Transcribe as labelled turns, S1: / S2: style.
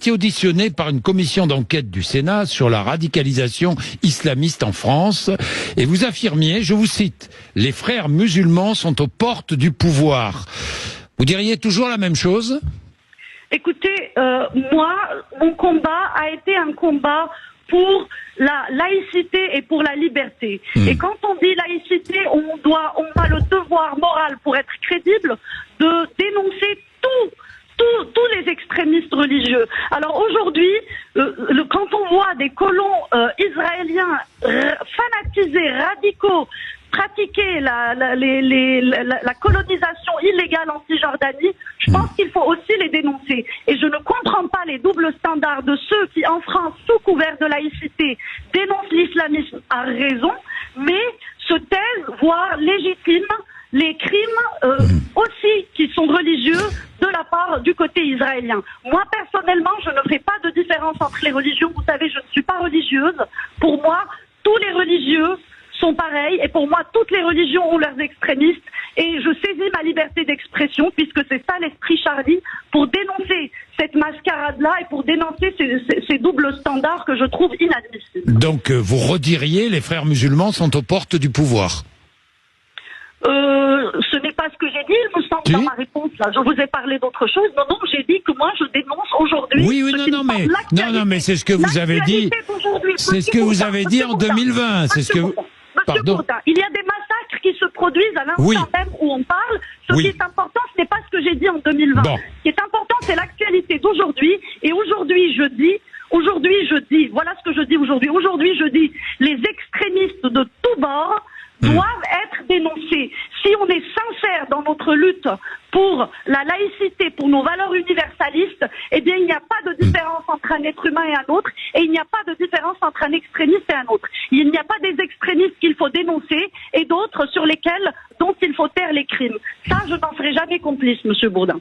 S1: Été auditionné par une commission d'enquête du Sénat sur la radicalisation islamiste en France et vous affirmiez, je vous cite, « Les frères musulmans sont aux portes du pouvoir ». Vous diriez toujours la même chose ?
S2: Écoutez, moi, mon combat a été un combat pour la laïcité et pour la liberté. Et quand on dit laïcité, on a le devoir moral pour être crédible de dénoncer tous les extrémistes religieux. Alors aujourd'hui, quand on voit des colons israéliens fanatisés, radicaux, pratiquer la colonisation illégale en Cisjordanie, je pense qu'il faut aussi les dénoncer. Et je ne comprends pas les doubles standards de ceux qui, en France, sous couvert de laïcité, dénoncent l'islamisme à raison, mais se taisent, voire légitiment, les crimes aussi qui sont religieux de la part du côté israélien. Moi, personnellement, je ne fais pas de différence entre les religions. Vous savez, je ne suis pas religieuse. Pour moi, tous les religieux sont pareils et pour moi, toutes les religions ont leurs extrémistes et je saisis ma liberté d'expression puisque c'est ça l'esprit Charlie pour dénoncer cette mascarade-là et pour dénoncer ces doubles standards que je trouve inadmissibles.
S1: Donc, vous rediriez les frères musulmans sont aux portes du pouvoir ?
S2: Ce n'est pas ce que j'ai dit, il me semble, dans ma réponse là. Je vous ai parlé d'autre chose. Non, j'ai dit que moi je dénonce aujourd'hui.
S1: Oui, mais c'est ce que vous avez dit. C'est ce que vous avez dit en 2020. C'est ce que vous... Pardon.
S2: Il y a des massacres qui se produisent à l'instant même où on parle. Ce qui est important, ce n'est pas ce que j'ai dit en 2020. Bon. Ce qui est important, c'est l'actualité d'aujourd'hui. Et aujourd'hui, je dis, voilà ce que je dis aujourd'hui. Aujourd'hui, je dis, les extrémistes de tous bords doivent être dénoncés. Si on est sincère dans notre lutte pour la laïcité, pour nos valeurs universalistes, eh bien, il n'y a pas de différence entre un être humain et un autre, et il n'y a pas de différence entre un extrémiste et un autre. Il n'y a pas des extrémistes qu'il faut dénoncer et d'autres dont il faut taire les crimes. Ça, je n'en serai jamais complice, Monsieur Bourdin.